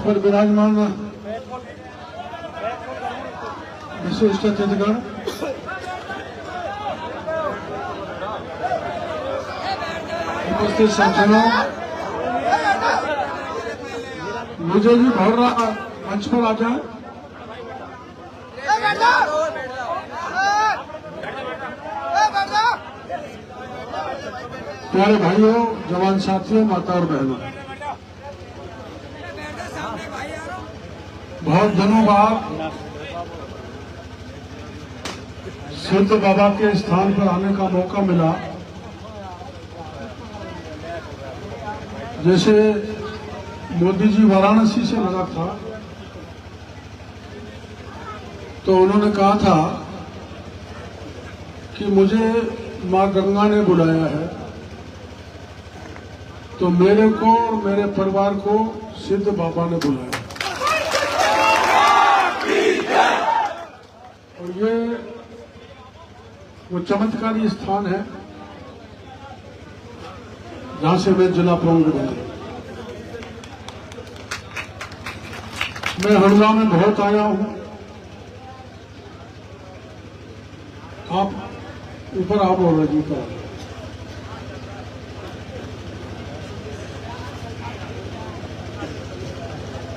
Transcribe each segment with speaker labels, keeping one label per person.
Speaker 1: पर विराजमान विशिष्ट अतिथिगण, उपस्थित सज्जनों, मुझे भी भर रहा मंच पर आ जाए। प्यारे भाइयों, जवान साथियों, माता और बहनों, बहुत दिनों बाद सिद्ध बाबा के स्थान पर आने का मौका मिला। जैसे मोदी जी वाराणसी से लगा था, तो उन्होंने कहा था कि मुझे मां गंगा ने बुलाया है, तो मेरे को और मेरे परिवार को सिद्ध बाबा ने बुलाया। और ये वो चमत्कारी स्थान है जहां से मैं जिला प्रमुख बना। मैं हरदा में बहुत आया हूं। आप ऊपर आप और रजी का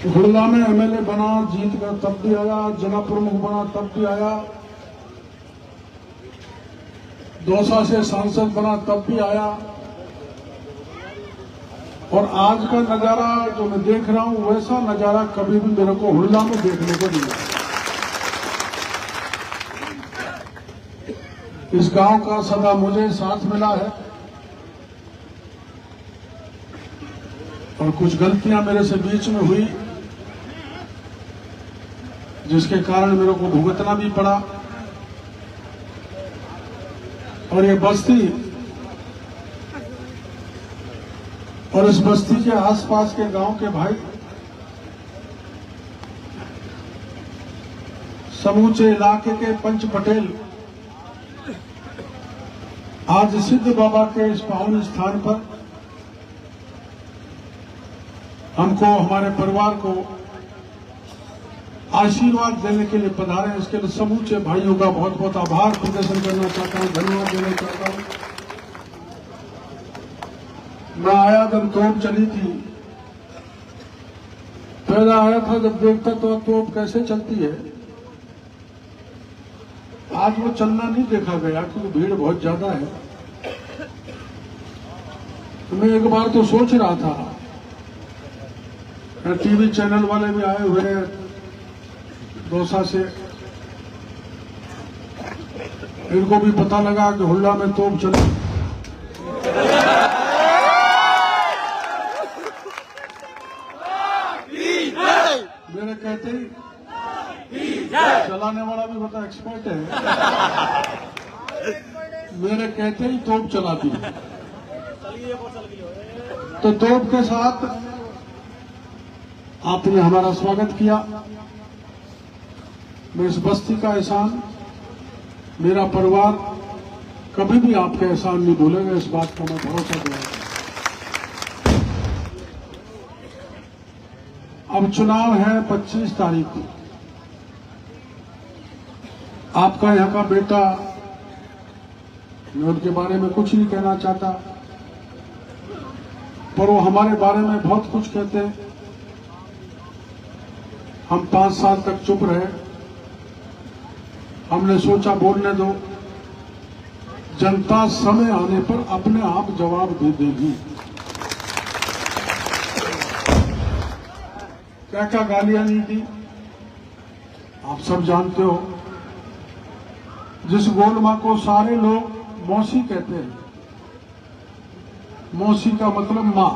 Speaker 1: हुड़ला में एमएलए बना, जीत कर तब भी आया, जिला प्रमुख बना तब भी आया, दौसा से सांसद बना तब भी आया। और आज का नजारा जो मैं देख रहा हूं, वैसा नजारा कभी भी मेरे को हुड़ला में देखने को नहीं मिला। इस गांव का सदा मुझे साथ मिला है और कुछ गलतियां मेरे से बीच में हुई, जिसके कारण मेरे को भुगतना भी पड़ा। और ये बस्ती और इस बस्ती के आसपास के गांव के भाई, समूचे इलाके के पंच पटेल आज सिद्ध बाबा के इस पावन स्थान पर हमको, हमारे परिवार को आशीर्वाद देने के लिए पधारे। इसके लिए समूचे भाइयों का बहुत बहुत आभार प्रदर्शन करना चाहता हूं, धन्यवाद देना चाहता हूं। मैं आया जब तोप चली थी, पहले आया था जब देखता तो तोप कैसे चलती है। आज वो चलना नहीं देखा गया क्योंकि भीड़ बहुत ज्यादा है। तो मैं एक बार तो सोच रहा था, टीवी चैनल वाले भी आए हुए हैं दौसा से, इनको भी पता लगा कि हुड़ला में तोप चली। मेरे कहते ही चलाने वाला भी बड़ा एक्सपर्ट है, मेरे कहते ही तोप चलाती है। तो तोप के साथ आपने हमारा स्वागत किया। मैं इस बस्ती का एहसान, मेरा परिवार कभी भी आपका एहसान नहीं भूलेगा, इस बात का मैं भरोसा दिलाता हूं। अब चुनाव है 25 तारीख को। आपका यहां का बेटा, मैं उनके बारे में कुछ नहीं कहना चाहता, पर वो हमारे बारे में बहुत कुछ कहते हैं। हम 5 साल तक चुप रहे, हमने सोचा बोलने दो, जनता समय आने पर अपने आप जवाब दे देगी। क्या क्या गालियां नहीं दी आप सब जानते हो। जिस गोल मां को सारे लोग मौसी कहते हैं, मौसी का मतलब मां,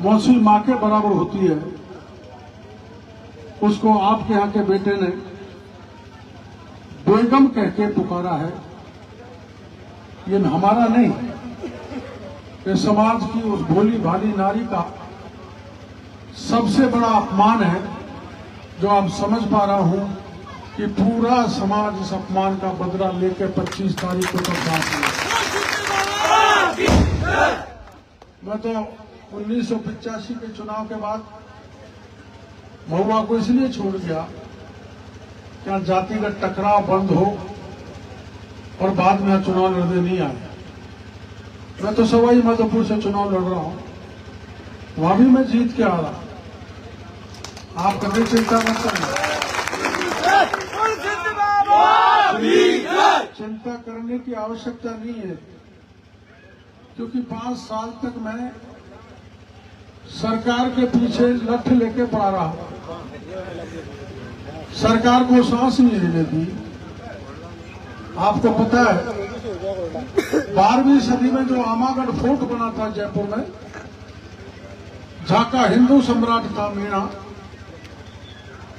Speaker 1: मौसी मां के बराबर होती है, उसको आपके यहां के बेटे ने बेगम कह के पुकारा है। ये हमारा नहीं, ये समाज की उस भोली भाली नारी का सबसे बड़ा अपमान है, जो आप समझ पा रहा हूं कि पूरा समाज इस अपमान का बदला लेकर 25 तारीख को बर्दाश्त नहीं। मैं तो 1985 के चुनाव के बाद महुआ को इसलिए छोड़ गया क्या जातिगत टकराव बंद हो और बाद में चुनाव लड़ने नहीं आए। मैं तो सवाई माधोपुर से चुनाव लड़ रहा हूं, वहां भी मैं जीत के आ रहा। आप कभी चिंता मत करना, चिंता करने की आवश्यकता नहीं है, क्योंकि 5 साल तक मैं सरकार के पीछे लठ लेके पड़ा रहा, सरकार को सांस नहीं लेने दी। आपको पता है 12वीं सदी में जो आमागढ़ फोर्ट बना था जयपुर में, जहां का हिंदू सम्राट था मीणा,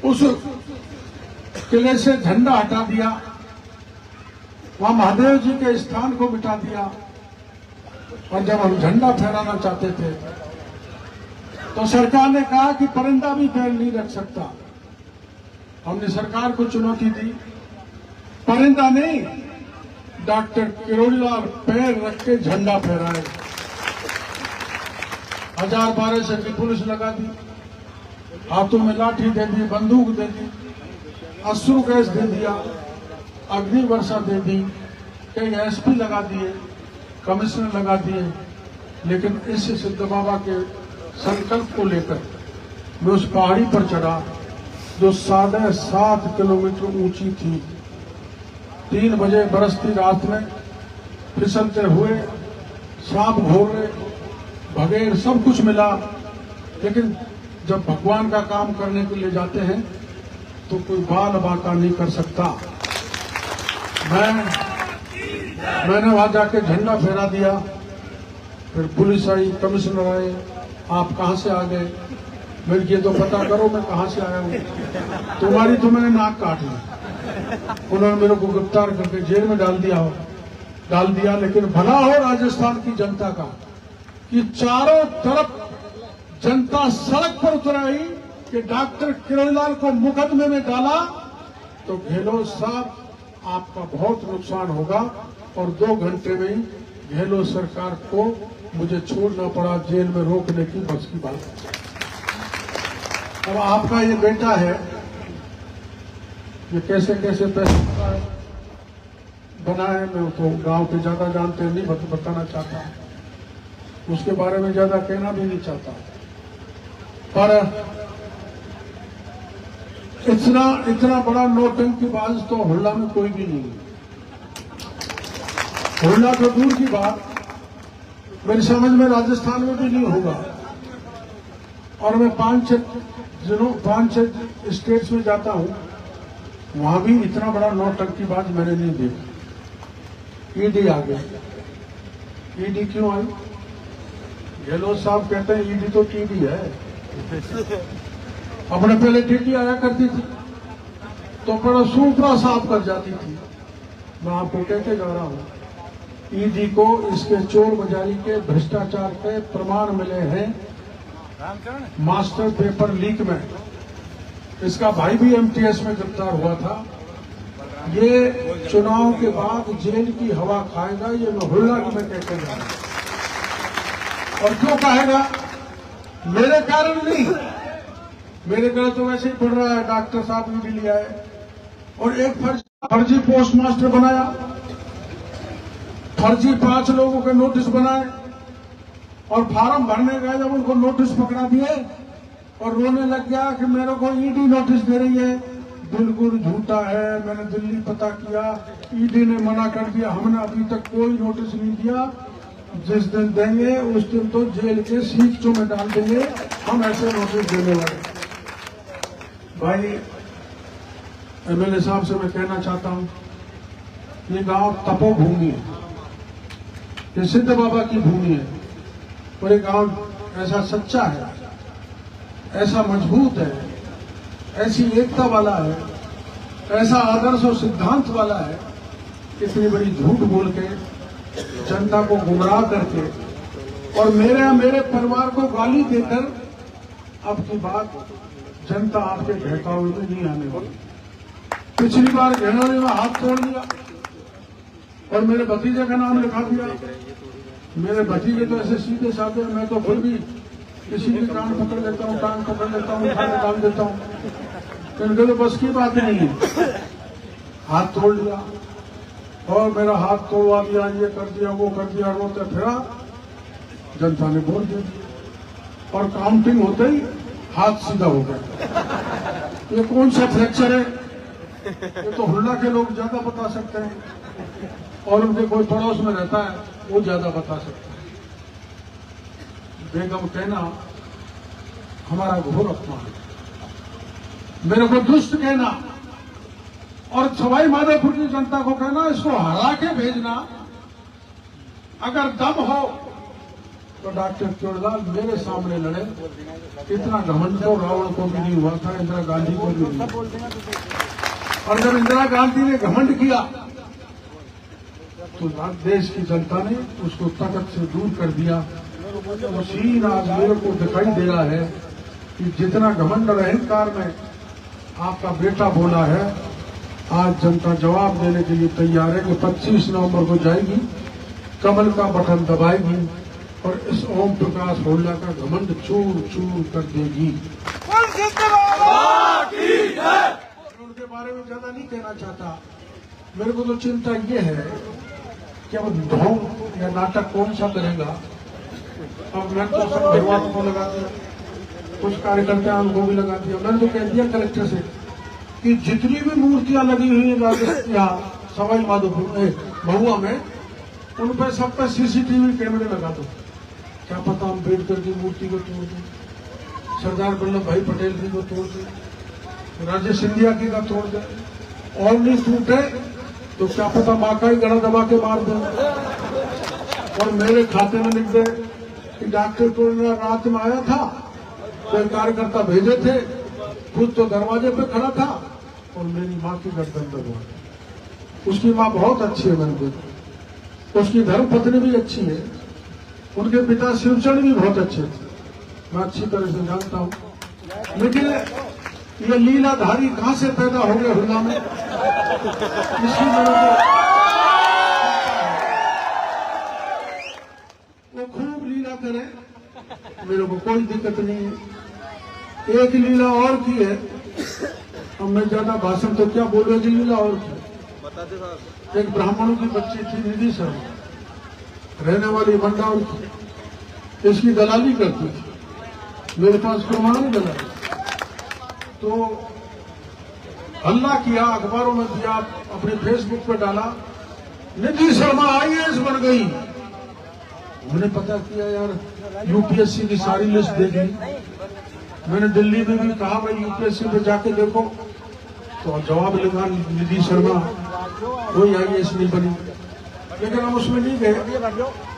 Speaker 1: उस किले से झंडा हटा दिया, वहां महादेव जी के स्थान को मिटा दिया, और जब हम झंडा फहराना चाहते थे तो सरकार ने कहा कि परिंदा भी पैर नहीं रख सकता। हमने सरकार को चुनौती दी, परिंदा नहीं, डॉक्टर किरोड़ीलाल पैर रख के झंडा फहराए। 1012 की पुलिस लगा दी, हाथों में लाठी दे दी, बंदूक दे दी, अश्रु गैस दे दिया, अग्नि वर्षा दे दी, कई एसपी लगा दिए, कमिश्नर लगा दिए। लेकिन इस सिद्ध बाबा के संकल्प को लेकर मैं उस पहाड़ी पर चढ़ा जो 7.5 किलोमीटर ऊंची थी। 3 बजे बरसती रात में फिसलते हुए सांप घोड़े भगेड़ सब कुछ मिला, लेकिन जब भगवान का काम करने के लिए जाते हैं तो कोई बाल बांका नहीं कर सकता। मैंने वहां जाके झंडा फहरा दिया, फिर पुलिस आई, कमिश्नर आए, आप कहां से आ गए? मेरे ये तो पता करो मैं कहां से आया हूं, तुम्हारी तो मैंने नाक काट ली। उन्होंने मेरे को गिरफ्तार करके जेल में डाल दिया। लेकिन भला हो राजस्थान की जनता का कि चारों तरफ जनता सड़क पर उतर आई कि डॉक्टर किरोड़ीलाल को मुकदमे में डाला तो गहलोत साहब आपका बहुत नुकसान होगा, और 2 घंटे में ही गहलोत सरकार को मुझे छोड़ना पड़ा, जेल में रोकने की बस की बात। अब आपका ये बेटा है, ये कैसे कैसे पैसे बना है, मैं तो गांव के ज्यादा जानते नहीं, बताना चाहता, उसके बारे में ज्यादा कहना भी नहीं चाहता। पर इतना बड़ा नौटंकीबाज तो हुल्ला में कोई भी नहीं है। हुल्ला तो दूर की बात, मेरी समझ में राजस्थान में भी नहीं होगा। और मैं 5-6 स्टेट्स में जाता हूं, वहां भी इतना बड़ा नौटंकीबाज मैंने नहीं देखा। ईडी आ गई। ईडी क्यों आई? गहलोत साहब कहते हैं ईडी तो टीडी है। अपने पहले टीडी आया करती थी तो बड़ा सूपरा साफ कर जाती थी। मैं आपको कहते जा रहा हूं, ईडी को इसके चोर बाजारी के, भ्रष्टाचार के प्रमाण मिले हैं मास्टर पेपर लीक में। इसका भाई भी एमटीएस में गिरफ्तार हुआ था। ये चुनाव के बाद जेल की हवा खाएगा, ये मैं हुल्ला की मैं कहते जा रहा हूं। और क्यों कहेगा? मेरे कारण नहीं, मेरे कारण तो वैसे ही पड़ रहा है, डॉक्टर साहब ने भी लिया है। और एक फर्जी पोस्ट मास्टर बनाया, फर्जी 5 लोगों के नोटिस बनाए, और फार्म भरने गए जब उनको नोटिस पकड़ा दिए और रोने लग गया कि मेरे को ईडी नोटिस दे रही है। बिल्कुल झूठा है, मैंने दिल्ली पता किया, ईडी ने मना कर दिया, हमने अभी तक कोई नोटिस नहीं दिया। जिस दिन देंगे उस दिन तो जेल के सीखचों में डाल देंगे, हम ऐसे नोटिस देने वाले। भाई एमएलए साहब से मैं कहना चाहता हूं, ये गांव तपोभूमि है, ये सिद्ध बाबा की भूमि है, और ये गांव ऐसा सच्चा है, ऐसा मजबूत है, ऐसी एकता वाला है, ऐसा आदर्श और सिद्धांत वाला है, इतनी बड़ी झूठ बोल के जनता को गुमराह करके और मेरे परिवार को गाली देकर अब की बात जनता आपके बहकावे में नहीं आने वाली। पिछली बार घेनौली में हाथ तोड़ दिया और मेरे भतीजे का नाम लिखा दिया। मेरे भतीजे तो ऐसे सीधे साधे, मैं तो फिर भी किसी की कान पकड़ लेता हूँ, टांग पकड़ लेता हूँ, खाने डाल देता हूँ। इनके तो बस की बात नहीं है। हाथ तोड़ दिया और मेरा हाथ तोड़वा दिया, ये कर दिया, वो कर दिया, रोते फिरा। जनता ने वोट दे दिया और काउंटिंग होते ही हाथ सीधा हो गया। ये कौन सा फ्रैक्चर है? ये तो हुल्ला के लोग ज्यादा बता सकते हैं और उनके कोई पड़ोस में रहता है वो ज्यादा बता सकता है। बेगम कहना हमारा घोर अपमान है। मेरे को दुष्ट कहना और सवाई माधोपुर की जनता को कहना इसको हरा के भेजना। अगर दम हो तो डॉक्टर चोरलाल मेरे सामने लड़े। इतना घमंड तो रावण को भी नहीं हुआ था, इंदिरा गांधी को भी नहीं। और जब इंदिरा गांधी ने घमंड किया तो देश की जनता ने उसको ताकत से दूर कर दिया। उसी आज मेरे को दिखाई दे रहा है कि जितना घमंड और अहंकार में आपका बेटा बोला है, आज जनता जवाब देने के लिए तैयार है कि 25 नवंबर को जाएगी, कमल का बटन दबाएगी और इस ओम प्रकाश हुल्ला का घमंड चूर चूर कर देगी। उनके बारे में ज्यादा नहीं कहना चाहता। मेरे को तो चिंता ये है कि अब ढोंग या नाटक कौन सा करेगा। अब मैंने तो सब भगवान को लगा दिया, कुछ कार्यकर्ताओं को भी लगा दिया। मैंने तो कह दिया कलेक्टर से कि जितनी भी मूर्तियां लगी हुई है राजस्थान सवाई माधोपुर महुआ में, उन पर सब पर सीसीटीवी कैमरे लगा दो। क्या पता अम्बेडकर की मूर्ति को तोड़ दे, सरदार वल्लभ भाई पटेल की को तोड़ दे, राजे सिंधिया की का तोड़ दे, और नहीं टूटे तो क्या पता माँ का ही गला दबा के मार दे और मेरे खाते में लिख दे कि डॉक्टर कोरोना रात में आया था, कोई कार्यकर्ता भेजे थे, खुद तो दरवाजे पे खड़ा था और मेरी माँ की गर्दन दबा। उसकी माँ बहुत अच्छी है, मैंने देखा। उसकी धर्मपत्नी भी अच्छी है, उनके पिता शिवचरण भी बहुत अच्छे थे, मैं अच्छी तरह से जानता हूँ। लेकिन ये लीलाधारी कहां से पैदा हो गए हुल्ला में, इसकी वो खूब लीला करे, मेरे को कोई दिक्कत नहीं है। एक लीला और की है, अब मैं ज्यादा भाषण तो क्या बोलूंगी, लीला और की। एक ब्राह्मणों की बच्ची थी निधि शर्मा, रहने वाली मंडाउर की, इसकी दलाली करती थी, मेरे पास प्रमाण नहीं दलाली। तो हल्ला किया, अखबारों में दिया, अपने फेसबुक पर डाला, निधि शर्मा IAS बन गई। हमने पता किया यार, यूपीएससी की सारी लिस्ट दे दी। मैंने दिल्ली में भी कहा भाई यूपीएससी पे जाके देखो, तो जवाब लिखा निधि शर्मा कोई IAS नहीं बनी। लेकिन हम उसमें नहीं गए।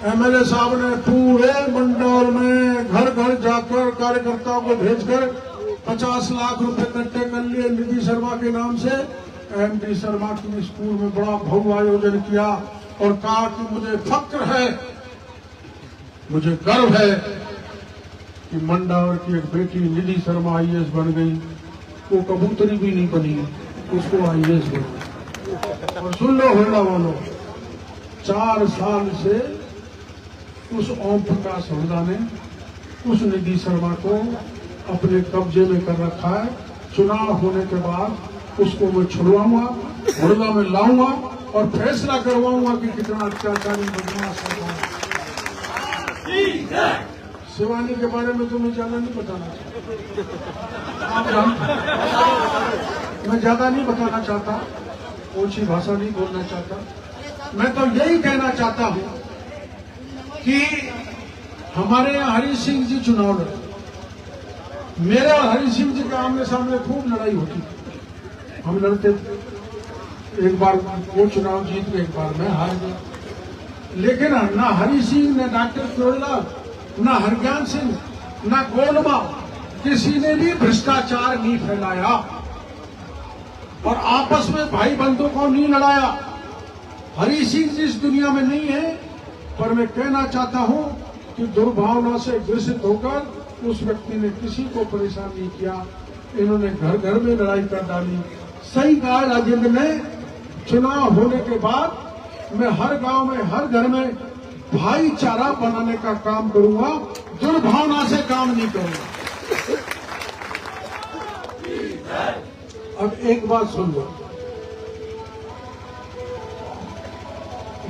Speaker 1: MLA साहब ने पूरे मंडल में घर घर जाकर कार्यकर्ताओं को भेजकर 50 लाख रुपए इकट्ठे कर लिए निधि शर्मा के नाम से। MD शर्मा की स्कूल में बड़ा भव्य आयोजन किया और कहा कि मुझे फक्र है, मुझे गर्व है कि मंडावर की एक बेटी निधि शर्मा IAS बन गई। वो कबूतरी भी नहीं बनी, उसको IAS बनी। और सुन लो हुल्ला वालों, 4 साल से उस ओम प्रकाश हुल्ला ने उस निधि शर्मा को अपने कब्जे में कर रखा है। चुनाव होने के बाद उसको मैं छुड़वाऊंगा, हुल्ला में लाऊंगा और फैसला करवाऊंगा कि कितना अत्याचारी बदमाश है। शिवानी के बारे में तो मैं ज्यादा नहीं बताना चाहता, आप जानते, मैं ज्यादा नहीं बताना चाहता, ऊंची भाषा नहीं बोलना चाहता। मैं तो यही कहना चाहता हूं कि हमारे यहाँ हरि सिंह जी चुनाव लड़े। मेरे और हरि सिंह जी के आमने सामने खूब लड़ाई होती थी, हम लड़ते थे। एक बार वो चुनाव जीत गए, एक बार मैं हार गया। लेकिन ना हरि सिंह, न डॉक्टर चोरलाल, न हरज्ञान सिंह, न गोलमा, किसी ने भी भ्रष्टाचार नहीं फैलाया और आपस में भाई बंधुओं को नहीं लड़ाया। हरि सिंह जी इस दुनिया में नहीं है, पर मैं कहना चाहता हूं कि दुर्भावना से ग्रसित होकर उस व्यक्ति ने किसी को परेशान नहीं किया। इन्होंने घर घर में लड़ाई कर डाली। सही कहा राजेंद्र ने, चुनाव होने के बाद मैं हर गांव में, हर घर में भाईचारा बनाने का काम करूंगा दुर्भावना से काम नहीं करूंगा। अब एक बात सुन लो,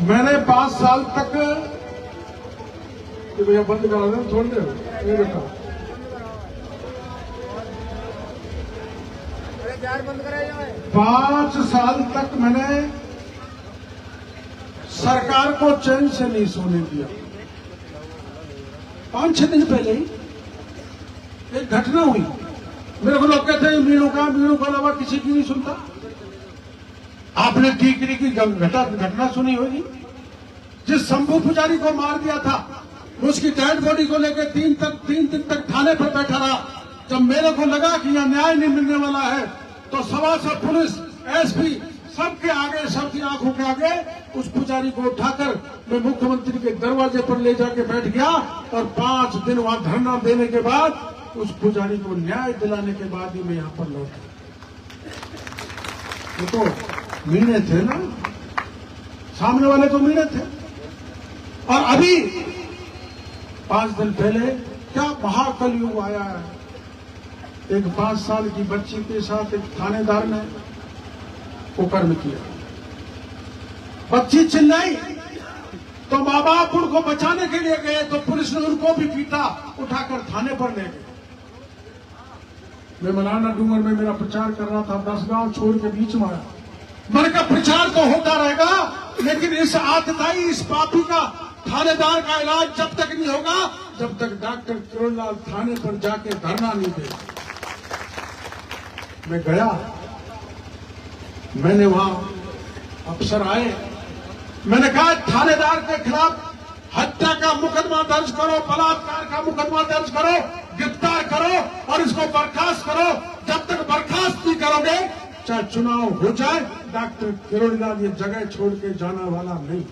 Speaker 1: मैंने 5 साल तक, भैया बंद करा दें छोड़ दे, ये बेटा 5 साल तक मैंने सरकार को चैन से नहीं सोने दिया। 5-6 दिन पहले ही एक घटना हुई, मेरे को लोग कहते हैं मीणु को अलावा किसी की नहीं सुनता। आपने टीकरी की घटना सुनी होगी, जिस शंभू पुजारी को मार दिया था, उसकी डेड बॉडी को लेकर 3 दिन तक थाने पर बैठा रहा। जब मेरे को लगा कि यह न्याय नहीं मिलने वाला है, तो सवा पुलिस, एसपी सबके आगे, सबकी आंखों के आगे उस पुजारी को उठाकर मैं मुख्यमंत्री के दरवाजे पर ले जाके बैठ गया। और 5 दिन वहां धरना देने के बाद उस पुजारी को न्याय दिलाने के बाद ही मैं यहां पर लौटा। वो तो मीणे थे ना, सामने वाले तो मीणे थे। और अभी 5 दिन पहले क्या महाकलयुग आया है। एक 5 साल की बच्ची के साथ एक थानेदार ने कुकर्म किया। बच्ची चिल्लाई तो माँ बाप उनको बचाने के लिए गए, तो पुलिस ने उनको भी पीटा, उठाकर थाने पर ले गए। मैं मलाना डूंगर में मेरा प्रचार कर रहा था, 10 गांव छोड़ के बीच में आया। मैंने कहा प्रचार तो होता रहेगा, लेकिन इस आतताई, इस पापी का, थानेदार का इलाज जब तक नहीं होगा, जब तक डॉक्टर किरोड़ीलाल थाने पर जाके धरना नहीं दे। मैं गया, मैंने वहां अफसर आए, मैंने कहा थानेदार के खिलाफ हत्या का मुकदमा दर्ज करो, बलात्कार का मुकदमा दर्ज करो, गिरफ्तार करो और इसको बर्खास्त करो। जब तक बर्खास्त नहीं करोगे, चाहे चुनाव हो जाए, डॉक्टर किरोड़ीलाल ये जगह छोड़ के जाने वाला नहीं।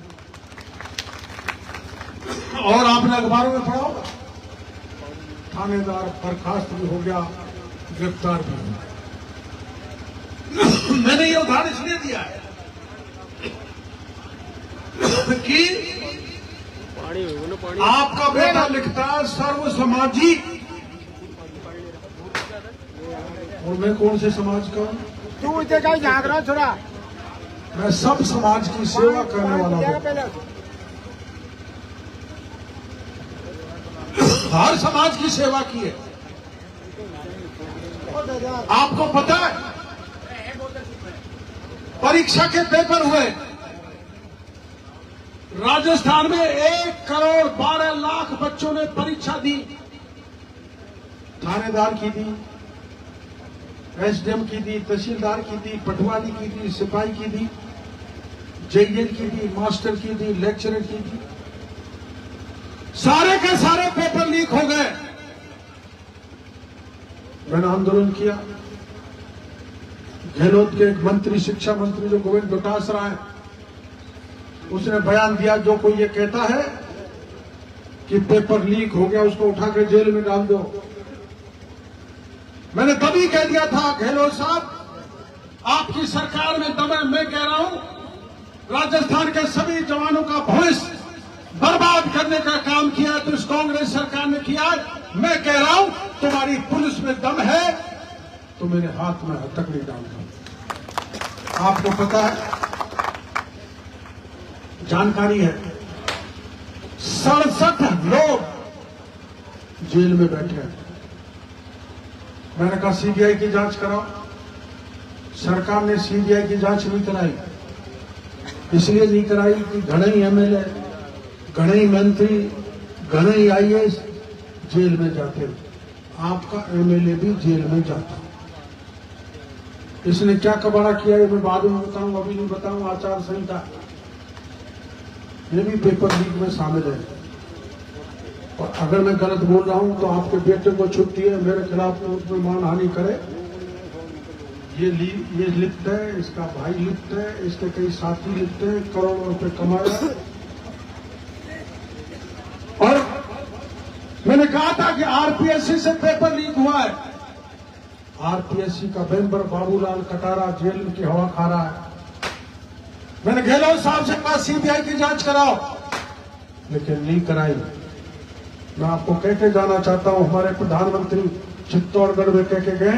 Speaker 1: और आपने अखबारों में पढ़ा होगा, थानेदार बर्खास्त भी हो गया, गिरफ्तार भी हो गया। मैंने ये उदाहरण इसलिए दिया है कि आपका बेटा लिखता है सर्व समाजी, और मैं कौन से समाज का हूं?
Speaker 2: तू इधर का झांक रहा थोड़ा।
Speaker 1: मैं सब समाज की सेवा करने वाला हूं। हर समाज की सेवा की है। आपको पता है, परीक्षा के पेपर हुए राजस्थान में, 1 करोड़ 12 लाख बच्चों ने परीक्षा दी। थानेदार की दी, एसडीएम की दी, तहसीलदार की दी, पटवारी की दी, सिपाही की दी, जेईएन की दी, मास्टर की दी, लेक्चरर की दी। सारे के सारे पेपर लीक हो गए। मैंने आंदोलन किया। गहलोत के एक मंत्री, शिक्षा मंत्री जो गोविंद डोटासरा है, उसने बयान दिया, जो कोई ये कहता है कि पेपर लीक हो गया, उसको उठा के जेल में डाल दो। मैंने तभी कह दिया था, गहलोत साहब आपकी सरकार में दम है। मैं कह रहा हूं, राजस्थान के सभी जवानों का भविष्य बर्बाद करने का काम किया तो इस कांग्रेस सरकार ने किया। मैं कह रहा हूं, तुम्हारी पुलिस में दम है तो मेरे हाथ में हथकड़ी डाल दो। आपको पता है, जानकारी है, 67 लोग जेल में बैठे हैं। मैंने कहा सीबीआई की जांच कराओ। सरकार ने सीबीआई की जांच नहीं कराई। इसलिए नहीं कराई कि घणे एमएलए, घणे मंत्री, घणे आईएएस जेल में जाते। आपका एमएलए भी जेल में जाता। इसने क्या कबाड़ा किया ये मैं बाद में बताऊं, अभी नहीं बताऊं। आचार संहिता ये भी पेपर लीक में शामिल है। और अगर मैं गलत बोल रहा हूं तो आपके बेटे को छुट्टी है, मेरे खिलाफ उसमें मानहानि करे। ये लिप्त है, इसका भाई लिप्त है, इसके कई साथी लिप्त है, करोड़ों रुपए कमाया। और मैंने कहा था कि आरपीएससी से पेपर लीक हुआ है। आरपीएससी का मेंबर बाबूलाल कटारा जेल की हवा खा रहा है। मैंने गहलोत साहब से कहा सीबीआई की जांच कराओ, लेकिन नहीं कराई। मैं आपको कह के जाना चाहता हूं, हमारे प्रधानमंत्री चित्तौड़गढ़ में कह के गए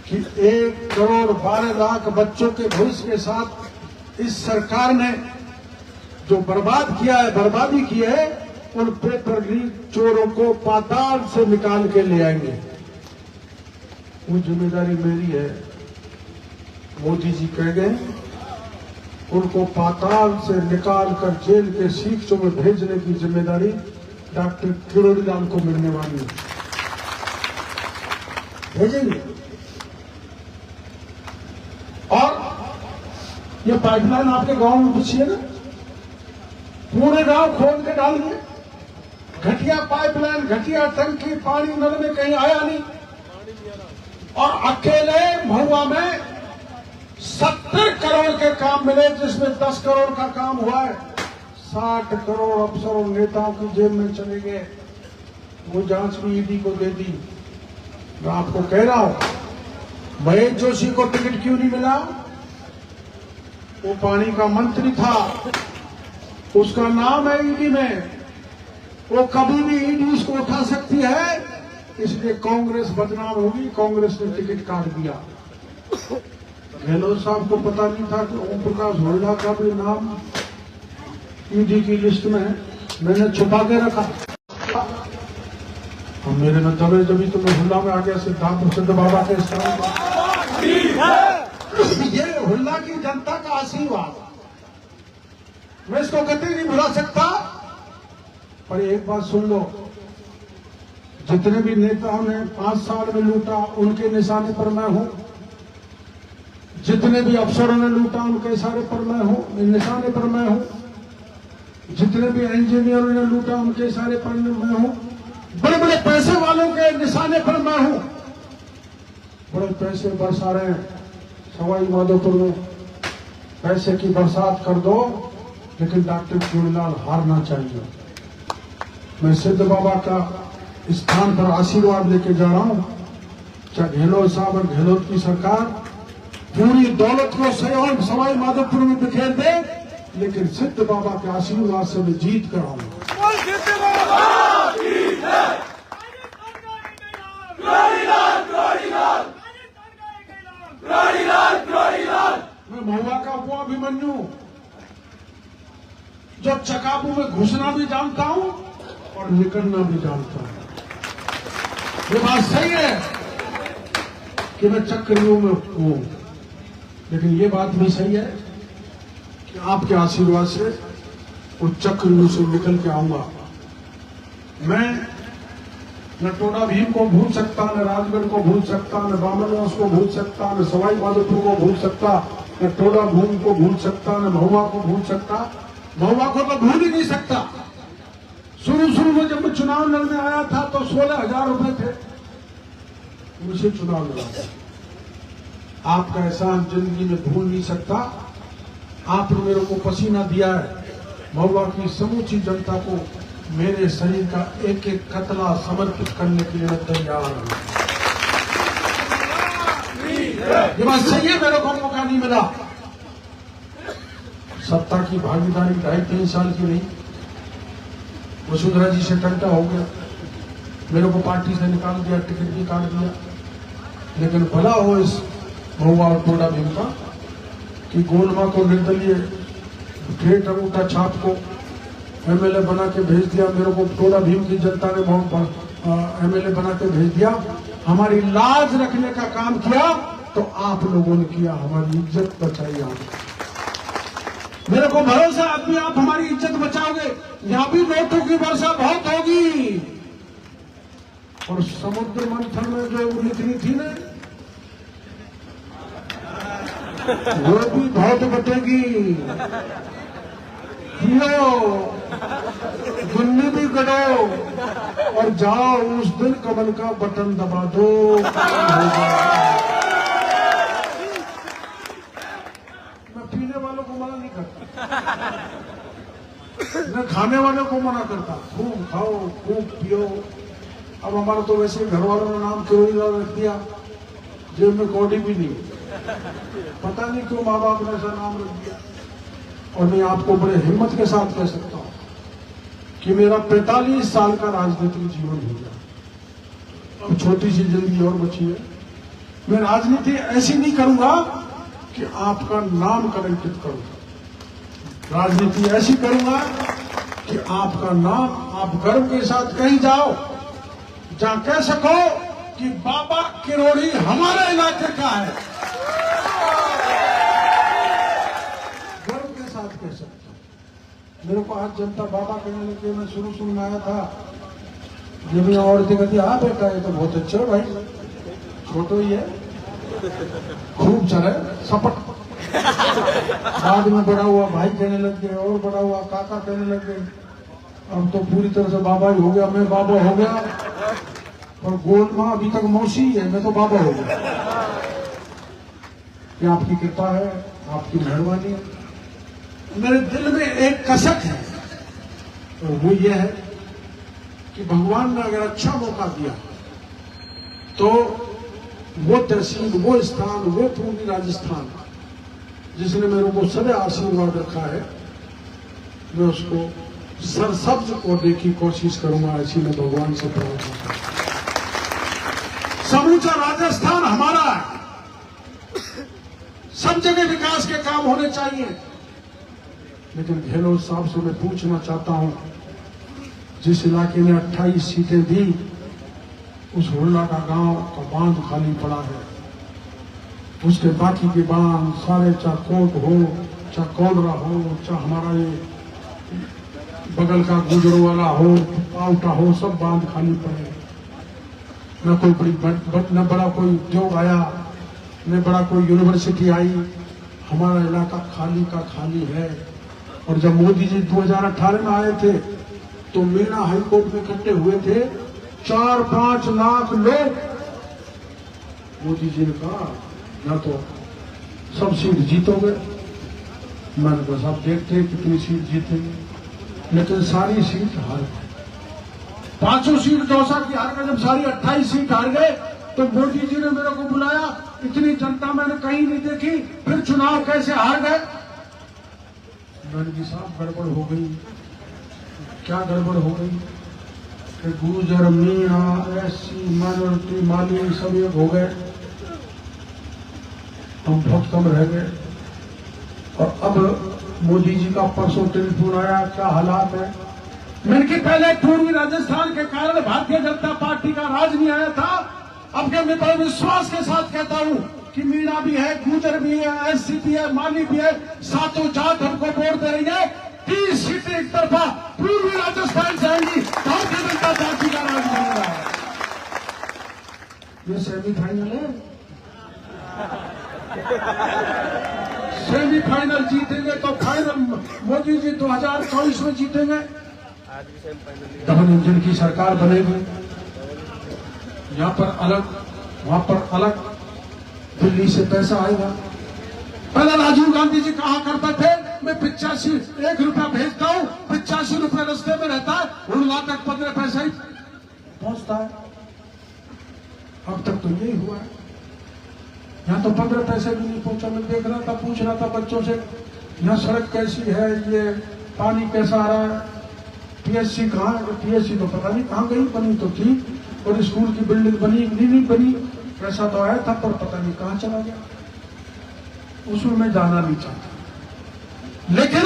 Speaker 1: कि 1,12,00,000 बच्चों के भविष्य के साथ इस सरकार ने जो बर्बाद किया है, बर्बादी की है, उन पेपर लीक चोरों को पाताल से निकाल के ले आएंगे। वो जिम्मेदारी मेरी है। मोदी जी कह गए उनको पाताल से निकाल कर जेल के शिक्षों में भेजने की जिम्मेदारी डॉक्टर किरोड़ीलाल को मिलने वाली है। भेजेंगे। और ये पाइपलाइन आपके गांव में पूछिए ना, पूरे गांव खोल के डालिए। घटिया पाइपलाइन, घटिया टंकी, पानी नल में कहीं आया नहीं। और अकेले महुआ में 70 करोड़ के काम मिले, जिसमें 10 करोड़ का काम हुआ है। 60 करोड़ अफसरों नेताओं की जेब में चले गए। वो जांच भी ईडी को दे दी। मैं आपको कह रहा हूं, महेश जोशी को टिकट क्यों नहीं मिला? वो पानी का मंत्री था, उसका नाम है ईडी में। वो कभी भी ईडी उसको उठा सकती है, इसलिए कांग्रेस बदनाम होगी। कांग्रेस ने टिकट काट दिया। गहलोत साहब को पता नहीं था कि ओम प्रकाश हुड्डा का भी नाम ईडी की लिस्ट में है। मैंने छुपा के रखा। हम मेरे में दबे जब तो मैं हुड्डा में आ गया सिद्ध बाबा के स्थान पर। ये हुड्डा की जनता का आशीर्वाद, मैं इसको कतई नहीं भुला सकता। पर एक बात सुन लो, जितने भी नेताओं ने 5 साल में लूटा, उनके निशाने पर मैं हूं। जितने भी अफसरों ने लूटा, उनके इशारे पर मैं हूं, निशाने पर मैं हूं। जितने भी इंजीनियरों ने लूटा, उनके इशारे पर मैं हूं। बड़े बड़े पैसे वालों के निशाने पर मैं हूं। बड़े पैसे बरसा रहे हैं सवाई माधोपुर में, पैसे की बरसात कर दो, लेकिन डॉक्टर किरोड़ीलाल हारना चाहिए। मैं सिद्ध बाबा का स्थान पर आशीर्वाद लेके जा रहा हूं। चाहे गहलोत साहब और गहलोत की सरकार पूरी दौलत को सवाई माधोपुर में बिखेर दे, लेकिन सिद्ध बाबा के आशीर्वाद से मैं जीत कर आऊंगा। मैं महुआ का वो अभिमन्यु जो चकाबू में घुसना भी जानता हूं और निकलना भी जानता हूं। ये बात सही है कि मैं चक्रव्यूह में हूं, लेकिन ये बात भी सही है कि आपके आशीर्वाद से उस चक्रव्यूह से निकल के आऊंगा। मैं न टोडा भीम को भूल सकता, न राजगढ़ को भूल सकता, न बामनवास को भूल सकता, न सवाई माधोपुर को भूल सकता, न टोडा भूम को भूल सकता, न महुआ को भूल सकता। महुआ को तो भूल ही नहीं सकता। शुरू में जब मैं चुनाव लड़ने आया था तो 16,000 रुपए थे, मुझे चुनाव लड़ा। आपका एहसान जिंदगी में भूल नहीं सकता। आपने मेरे को पसीना दिया है। महुआ की समूची जनता को मेरे शरीर का एक एक कतला समर्पित करने के लिए मैं तैयार हूं। ये बात सही है, मेरे को मौका नहीं मिला। सत्ता की भागीदारी 2.5-3 साल की नहीं, वसुंधरा जी से टंटा हो गया, मेरे को पार्टी से निकाल दिया, टिकट भी काट दिया। लेकिन भला हो इस महुआ और टोडा भीम का कि गोलमा को निर्दलीय ठेठ अंगूठा छाप को एमएलए बना के भेज दिया। मेरे को टोडा भीम की जनता ने एमएलए बना के भेज दिया। हमारी लाज रखने का काम किया तो आप लोगों ने किया, हमारी इज्जत बचाई आपने। मेरे को भरोसा अभी आप हमारी इज्जत बचाओगे। यहां भी नोटों की वर्षा बहुत होगी और समुद्र मंथन में जो लिखनी थी ना, वो भी बहुत बटेगी। पियो, गुन्नी भी गड़ो और जाओ उस दिन कमल का बटन दबा दो। मैं पीने वालों को मना नहीं करता, मैं खाने वालों को मना करता। खूब खाओ, खूब पियो। अब हमारा तो वैसे घर वालों ने नाम किरोड़ीलाल रख दिया, जेब में कौड़ी भी नहीं। पता नहीं क्यों माँ बाप ने ऐसा नाम रख दिया। और मैं आपको बड़े हिम्मत के साथ कह सकता हूं कि मेरा 45 साल का राजनीतिक जीवन हो गया, अब छोटी सी जिंदगी और बची है। मैं राजनीति ऐसी नहीं करूंगा कि आपका नाम कलंकित करूंगा, राजनीति ऐसी करूंगा कि आपका नाम आप गर्व के साथ कहीं जाओ, जहां कह सको कि बाबा किरोड़ी हमारे इलाके का है, गर्व के साथ कह सकते। मेरे को आज जनता बाबा कहने लगे, मैं शुरू में आया था जब यहाँ औरतें कहती हाँ बेटा ये तो बहुत अच्छा है भाई, छोटो ही है, खूब चले सपट। बाद में बड़ा हुआ भाई कहने लग गए, और बड़ा हुआ काका कहने लग गए, अब तो पूरी तरह से बाबा ही हो गया, मैं बाबा हो गया। और गोद माँ अभी तक मौसी है, मैं तो बाबा हो गया। ये आपकी कृपा है, आपकी मेहरबानी है। मेरे दिल में एक कसक है और वो ये है कि भगवान ने अगर अच्छा मौका दिया तो वो तहसील, वो स्थान, वो पूर्वी राजस्थान जिसने मेरे को सदा आशीर्वाद रखा है, मैं उसको सरसब्ज करने की कोशिश करूंगा, ऐसी मैं भगवान से प्रार्थना करता हूं। समूचा राजस्थान हमारा है, सब जगह विकास के काम होने चाहिए, लेकिन गहलोत साहब से मैं पूछना चाहता हूं, जिस इलाके ने 28 सीटें दी, उस हुल्ला का गांव का बांध खाली पड़ा है, उसके बाकी के बांध सारे, चाहे कोट हो, चाहे कोलरा हो, चाहे हमारा ये बगल का गुजरो वाला हो, पावटा हो, सब बांध खाली पड़े। न कोई न बड़ा कोई उद्योग आया, न बड़ा कोई यूनिवर्सिटी आई, हमारा इलाका खाली का खाली है। और जब मोदी जी 2018 में आए थे तो मीना हाईकोर्ट में इकट्ठे हुए थे 4-5 लाख लोग। मोदी जी ने कहा ना तो सब सीट जीतोगे, मैंने बस आप देखते हैं कितनी सीट जीतेंगे, लेकिन सारी सीट हार गए। 5 सीट दौसा की हार गए। जब सारी 28 सीट हार गए तो मोदी जी ने मेरे को बुलाया, इतनी जनता मैंने कहीं नहीं देखी, फिर चुनाव कैसे हार गए? मैंने जी साहब गड़बड़ हो गई। क्या गड़बड़ हो गई? कि गुर्जर, मीणा, एससी, माइनॉरिटी, माली सब एक हो गए, हम बहुत कम रह गए। और अब मोदी जी का परसों टेलीफोन आया, क्या हालात है? मैंने कि पहले पूर्वी राजस्थान के कारण भारतीय जनता पार्टी का राज नहीं आया था। अब के मैं बड़े विश्वास के साथ कहता हूं कि मीणा भी है, गुर्जर भी है, एससी भी है, माली भी है, सातों जात हमको वोट दे रही है। 30 सीटें एक तरफा पूर्वी राजस्थान से आएंगी, भारतीय जनता पार्टी का राज बन रहा है। ये सेमीफाइनल है, सेमीफाइनल जीतेंगे तो फाइनल मोदी जी 2024 में जीतेंगे। डबल इंजन की सरकार बनेगी, यहाँ पर अलग वहां पर अलग, दिल्ली से पैसा आएगा। पहले राजीव गांधी जी कहा करते थे मैं 85 1 रुपया भेजता हूँ, 85 रुपये रास्ते में रहता है, उड़वा तक 15 पैसा ही पहुंचता है। अब तक तो यही हुआ है, यहाँ तो 15 पैसे भी नहीं पहुंचा। मैं देख रहा था, पूछ रहा था बच्चों से, यहाँ सड़क कैसी है, ये पानी कैसा आ रहा है, पीएचसी कहाँ है? पीएचसी तो पता नहीं कहाँ गई, बनी तो थी, और स्कूल की बिल्डिंग बनी नहीं बनी, पैसा तो आया था पर पता नहीं कहाँ चला गया। उसमें मैं जाना नहीं चाहता, लेकिन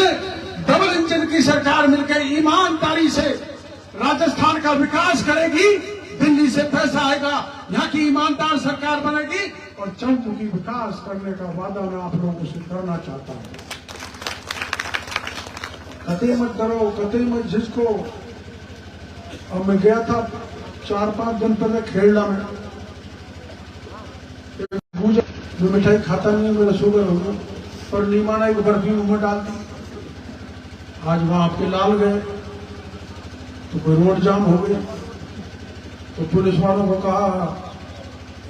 Speaker 1: डबल इंजन की सरकार मिलकर ईमानदारी से राजस्थान का विकास करेगी, दिल्ली से पैसा आएगा, यहाँ की ईमानदार सरकार बनेगी, और चौमुखी विकास करने का वादा मैं आप लोगों से करना चाहता हूं। कतई मत डरो, कतई मत झिझको। अब मैं गया था 4-5 दिन पहले खेलना में, मैं मिठाई खाता नहीं, मेरा शुगर हो गया, पर नीमाना एक बर्फी मुंह में डाल दी। आज वहां आपके लाल गए तो कोई रोड जाम हो गया, तो पुलिस वालों को कहा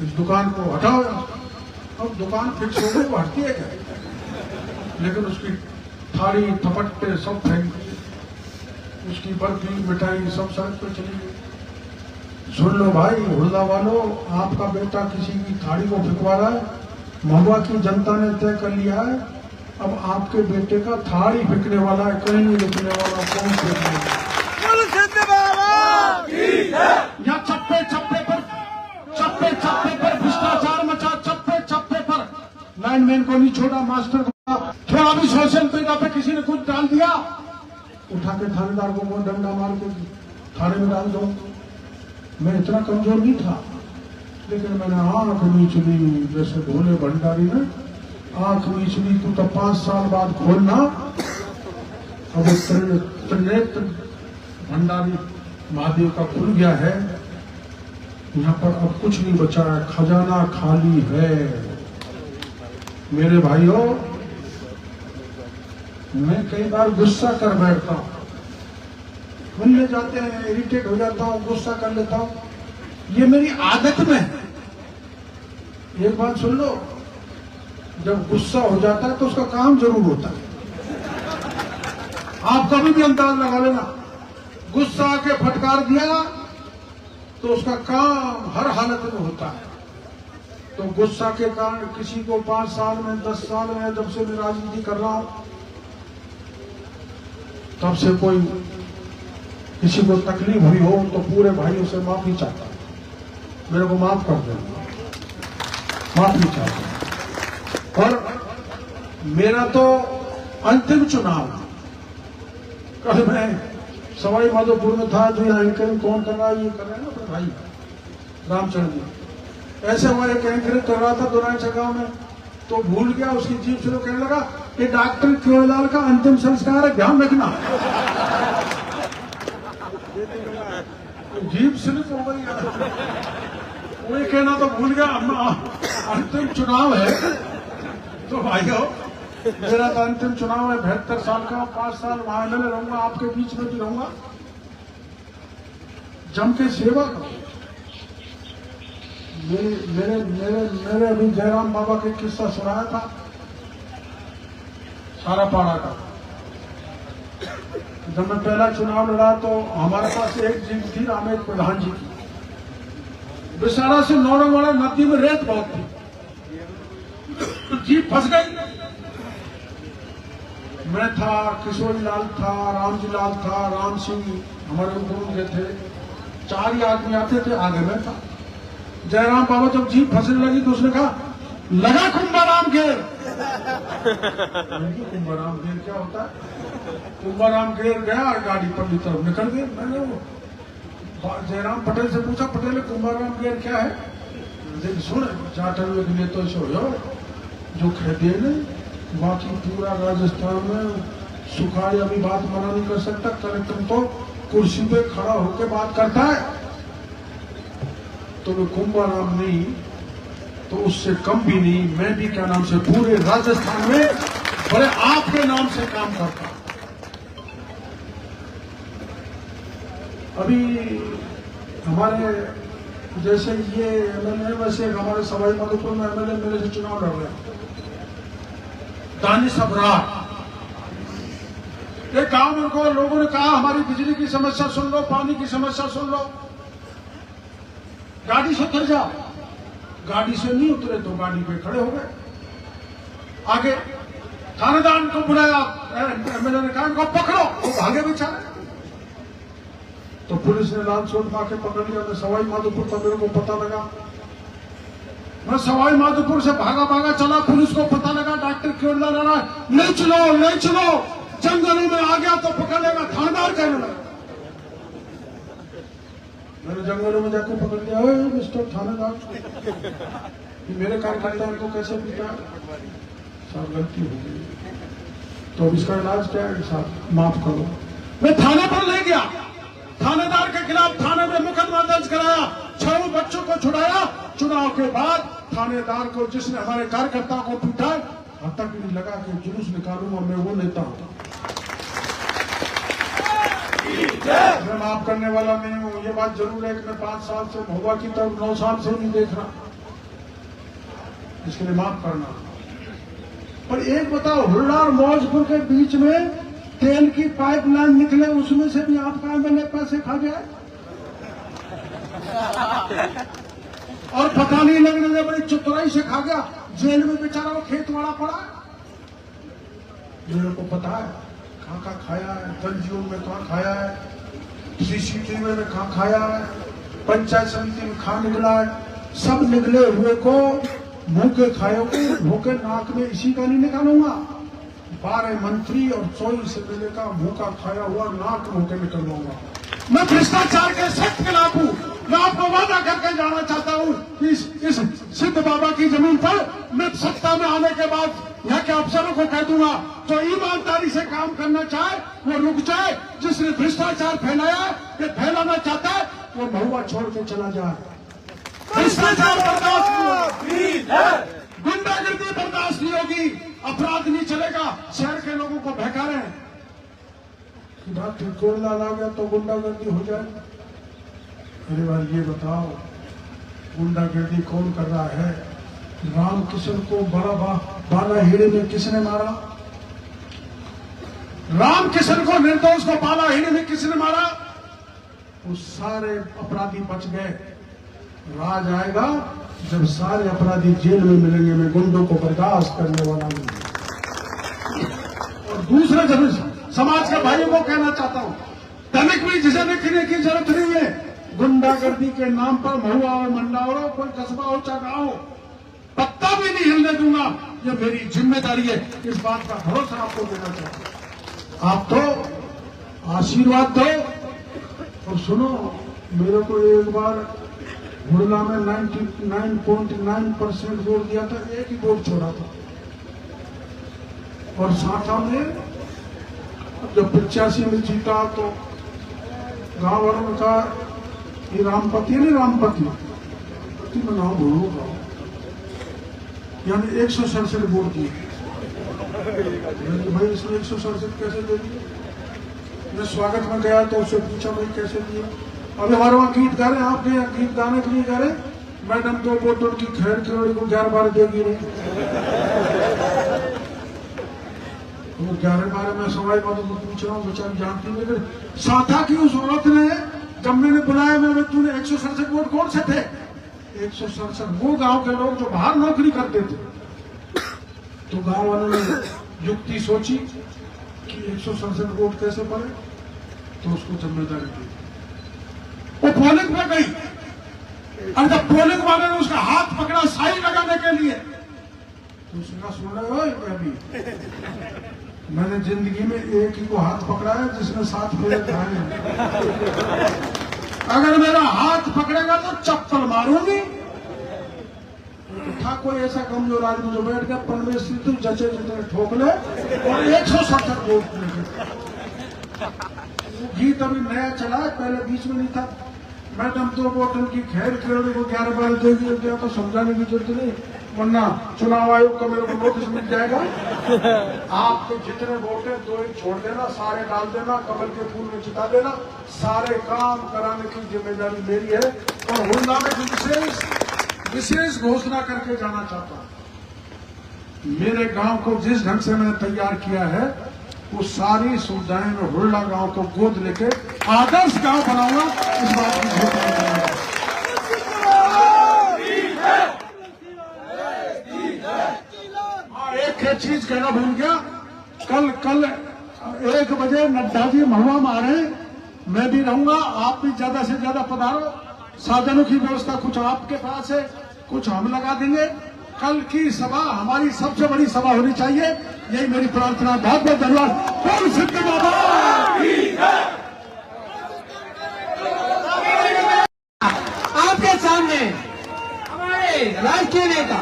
Speaker 1: इस दुकान को हटाओ। अब दुकान फिक्स हो गई, वो हटती है क्या? लेकिन उसकी थाली थपट्टे सब फेंक दिए, उसकी बर्फी मिठाई सब सड़क पर चली गई। सुन लो भाई हुड़दा वालों, आपका बेटा किसी की थाली को फिकवा रहा है, महुआ की जनता ने तय कर लिया है, अब आपके बेटे का थाली फेंकने वाला है, कहीं नहीं रुकने वाला, कौन फेंकने वाला। या चप्पे चप्पे पर भ्रष्टाचार मचा, चप्पे पर लाइनमैन को नहीं छोड़ा, मास्टर को थोड़ा भी सोशल मीडिया पे किसी ने कुछ डाल दिया, उठा के थानेदार को डंडा मार के थाने में डाल दो। मैं इतना कमजोर नहीं था, लेकिन मैंने आंख नीच ली, जैसे भोले भंडारी ने आंख नीच ली। तू तो 5 साल बाद खोलना। अब त्रिनेत्र भंडारी महादेव का खुल गया है, यहाँ पर अब कुछ नहीं बचा है, खजाना खाली है। मेरे भाइयों, मैं कई बार गुस्सा कर बैठता हूं, मिलने जाते हैं इरिटेट हो जाता हूं, गुस्सा कर लेता हूं, ये मेरी आदत में है। एक बात सुन लो, जब गुस्सा हो जाता है तो उसका काम जरूर होता है। आप कभी भी अंदाज लगा लेना, गुस्सा आके फटकार दिया तो उसका काम हर हालत में होता है। तो गुस्सा के कारण किसी को 5 साल में 10 साल में जब से मैं राजनीति कर रहा हूं, तब से कोई किसी को तकलीफ हुई हो तो पूरे भाइयों से माफी चाहता हूं, मेरे को माफ कर देना, माफी चाहता हूं। और मेरा तो अंतिम चुनाव, कल मैं सवाई माधोपुर में था, जो यहाँ एंकरिंग कौन कर रहा है, ये कर रहे हैं ना अपने भाई रामचंद्र जी। ऐसे हमारे एक एंकरिंग कर रहा था दोराई गांव में, तो भूल गया, उसकी जीप से वो कहने लगा कि डॉक्टर केवलाल का अंतिम संस्कार है, ध्यान रखना। जीप स्लिप हो गई, वही कहना तो भूल गया। अंतिम चुनाव है तो भाइयों, मेरा तो अंतिम चुनाव है, 72 साल का, 5 साल वहां में रहूंगा, आपके बीच में भी रहूंगा, जम के सेवा करूं। मेरे अभी जयराम बाबा के किस्सा सुनाया था सारा पाड़ा का। जब मैं पहला चुनाव लड़ा तो हमारे पास एक जीप थी, रामेश प्रधान जी की। विशाला से नौड़वाड़ा नदी में रेत बहुत थी, तो जीप फंस गई। मैं था, किशोरी लाल था, रामजी लाल था, राम सिंह हमारे गुरु के थे, 4 ही आदमी आते थे, आगे मैं था। जयराम बाबा जब जीप फंसने लगी तो उसने कहा, लगा कुंभाराम घेर। कुंभाराम घेर क्या होता है? कुंभाराम घेर गया, गाड़ी पर तरफ निकल गई। मैंने वो जयराम पटेल से पूछा, पटेल कुंभाराम घेर क्या है? लेकिन सुन, चाटर के लिए तो ऐसे हो जो खेदे नहीं, बाकी पूरा राजस्थान में सुखाड़ी अभी बात मना नहीं कर सकता, कलेक्टर तो कुर्सी पे खड़ा होकर बात करता है। तो मैं कुंभाराम नहीं तो उससे कम भी नहीं, मैं भी क्या नाम से पूरे राजस्थान में बड़े आपके नाम से काम करता हूं। अभी हमारे जैसे ये एमएलए, वैसे हमारे सवाई माधोपुर में एमएलए मेरे से चुनाव लड़ रहे हैं, दानिश अबरार। एक गांव में उनको लोगों ने कहा, हमारी बिजली की समस्या सुन लो, पानी की समस्या सुन लो, गाड़ी से उतर जाओ। गाड़ी से नहीं उतरे तो गाड़ी पे खड़े हो गए। आगे थानेदार को बुलाया, एमएलए ने कहा इनको पकड़ो, वो भागे बेचारे। तो पुलिस ने लाल सोट मार के पकड़ लिया। मैं सवाई माधोपुर का, मेरे को पता लगा, मैं सवाई माधोपुर से भागा चला, पुलिस को पता लगा डॉक्टर केवलाल आ रहा है, ले चलो, जंगलों में आ गया तो पकड़ लेगा, थानेदार कहने लगा। मैंने जंगलों में जाकर पकड़ लिया, मिस्टर थानेदार, मेरे कार्यकर्ता को कैसे पीटा? साहब गलती हो गई, तो अब इसका इलाज क्या है साहब, माफ करो। मैं थाने पर ले गया, थानेदार के खिलाफ थाने में मुकदमा दर्ज कराया, 6 बच्चों को छुड़ाया। चुनाव के बाद थानेदार को, जिसने हमारे कार्यकर्ता को पीटा, हत्या की नहीं लगा कि जुलूस निकालूंगा, मैं वो नेता हूं। मैं माफ करने वाला नहीं हूं, ये बात जरूर है कि मैं 5 साल से भोगा की तरफ 9 साल से नहीं देख रहा, इसके लिए माफ करना। पर एक बताओ, हुड्डा और मौजपुर के बीच में तेल की पाइपलाइन निकले, उसमें से भी आपका एमएलए पैसे खा गया और पता नहीं लगने में बड़ी चतुराई से खा गया। जेल में बेचारा वो खेतवाड़ा पड़ा है, मेरे को पता है कहाँ खाया है, जल जीवन में कहाँ खाया है। सीसीटीवी में खाया है, पंचायत समिति में खा निकला है, सब निकले हुए को मुंह के खाए को मुंह के नाक में इसी का नहीं निकालूंगा। 12 मंत्री और 24 एमएलए का मुंह का खाया हुआ नाक मुंह के निकलवाऊंगा। मैं भ्रष्टाचार के सख्त खिलाफ हूँ। मैं आपको वादा करके जाना चाहता हूँ कि इस सिद्ध बाबा की जमीन पर मैं सत्ता में आने के बाद यहाँ के अफसरों को कह दूंगा जो ईमानदारी से काम करना चाहे वो रुक जाए, जिसने भ्रष्टाचार फैलाया या फैलाना चाहता है वो महुआ छोड़ के चला जाए। भ्रष्टाचार बर्दाश्त नहीं होगा, गुंडागर्दी बर्दाश्त नहीं होगी, अपराध नहीं चलेगा। शहर के लोगों को बहका रहे हैं कि डॉक्टर कोयलाल आ गया तो गुंडागर्दी हो जाए। अरे बार ये बताओ, गुंडागर्दी कौन कर रहा है? रामकिशन को बालाहीरे में किसने मारा? रामकिशन को, निर्दोष को बालाहीरे में किसने मारा? वो सारे अपराधी बच गए। राज आएगा जब सारे अपराधी जेल में मिलेंगे। मैं गुंडों को बर्दाश्त करने वाला नहीं। और दूसरे जब समाज के भाइयों को कहना चाहता हूं, तनिक भी जिसे लिखने की जरूरत नहीं है। गुंडागर्दी के नाम पर महुआ हो, मंडाओ, कोई कस्बा हो चाहे गांव हो, पत्ता भी नहीं हिलने दूंगा। ये मेरी जिम्मेदारी है। इस बात का भरोसा आपको देना चाहता हूं। आप तो आशीर्वाद दो। और सुनो, मेरे को एक बार हुड़ला में 99.9% वोट दिया था, एक ही वोट छोड़ा था। और साथा में जब 85 में जीता तो गांव वालों ने कहा ये रामपति है, नहीं रामपति में नाम भूलूंगा, यानी 167 वोट दिए। भाई इसने 167 कैसे दे दिए? मैं स्वागत में गया तो उससे पूछा भाई कैसे दिए? अभी हमारे वहाँ गीत गा रहे, आपके यहाँ गीत गाने के लिए गा रहे, मैडम 2 बोतल की खैर खिलौड़ी को 11-12 देगी नहीं। वो 11-12 में सवाई बातों को पूछ रहा हूँ, बेचारी जानती नहीं। लेकिन साथा की उस औरत ने जब मैंने बुलाया, मैं तूने 167 वोट कौन से थे? 167 वो गांव के लोग जो बाहर नौकरी करते थे। तो गांव वालों ने युक्ति सोची कि 167 वोट कैसे पड़े, तो उसको जिम्मेदारी दी। वो पोलिंग में गई और जब पोलिंग वाले ने उसका हाथ पकड़ा साई लगाने के लिए, तो उसने कहा सुन रहे हो अभी मैंने जिंदगी में एक ही को हाथ पकड़ा है जिसने 7 फेरे खाए हैं। अगर मेरा हाथ पकड़ेगा तो चप्पल मारूंगी। तो था कोई ऐसा कमजोर आदमी जो बैठ गया परमेश्वरी तू जचे जितने ठोक ले और 167 वोट लेके। गीत अभी नया चला है, पहले बीच में नहीं था। मैडम 2 बोतल की खैर खिलौड़ी को 11-12 देगी, क्या तो समझाने की जरूरत नहीं, वरना चुनाव आयोग का मेरे को नोटिस मिल जाएगा। आपके जितने वोट है 2 ही छोड़ देना, सारे डाल देना, कमल के फूल में चिता देना। सारे काम कराने की जिम्मेदारी मेरी है। और हुड़ला में विशेष घोषणा करके जाना चाहता हूं। मेरे गांव को जिस ढंग से मैंने तैयार किया है, वो सारी सुविधाएं में हुड़ला गांव को गोद लेके आदर्श गांव बनाऊंगा। इस बात की घोषणा एक चीज कहना भूल गया, कल 1 बजे नड्डा जी महुआ में आ रहे हैं, मैं भी रहूंगा। आप भी ज्यादा से ज्यादा पधारो। साधनों की व्यवस्था कुछ आपके पास है, कुछ हम लगा देंगे। कल की सभा हमारी सबसे बड़ी सभा होनी चाहिए, यही मेरी प्रार्थना। बहुत बहुत धन्यवाद। बोल सिद्ध बाबा।
Speaker 3: आपके सामने हमारे राष्ट्रीय नेता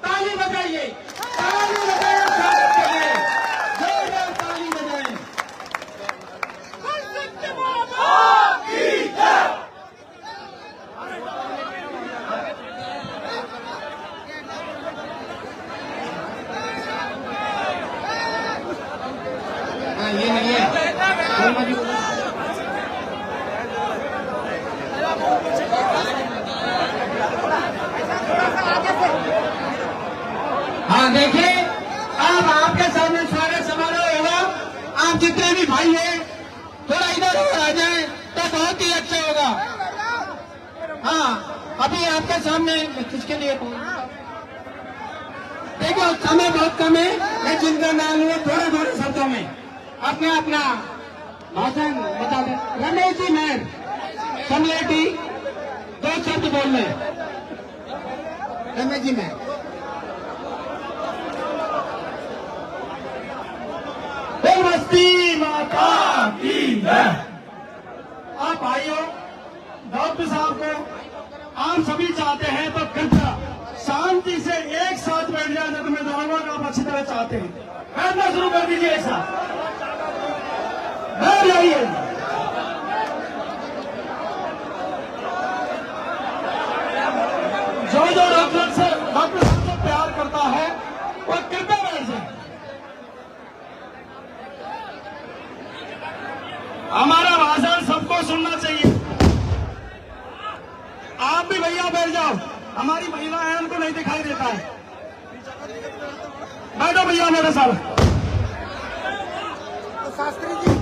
Speaker 3: ताली बजाइए, ताली बजाइए, स्वागत करिए, जोरदार ताली बजाएं। ये नहीं है, हाँ देखिए, अब आपके सामने स्वागत जितने भी भाई हैं थोड़ा इधर उधर आ जाए तो बहुत ही अच्छा होगा। हाँ, अभी आपके सामने किसके लिए देखो, समय बहुत कम है, मैं जिनका नाम लूँ थोड़े थोड़े शब्दों में अपना अपना भाषण बता दें। रमेश जी मैर कमलेटी 2 शब्द बोल रहे। रमेश जी मैर। बस्ती माता की है। आप भाइयों, डॉक्टर साहब को आप सभी चाहते हैं तो कृपया शांति से एक साथ बैठ जाए, तो मैं जानूंगा कि आप अच्छी तरह चाहते हैं। बैठना शुरू कर दीजिए, एक साथ बैठ जाइए। जो डॉक्टर साहब से प्यार करता है वो कृपया बैठ जाए। हमारा भाषण सबको सुनना चाहिए। आप भी भैया बैठ जाओ, हमारी महिला है उनको नहीं दिखाई देता है। बैठो भैया मेरे साथ।
Speaker 2: शास्त्री जी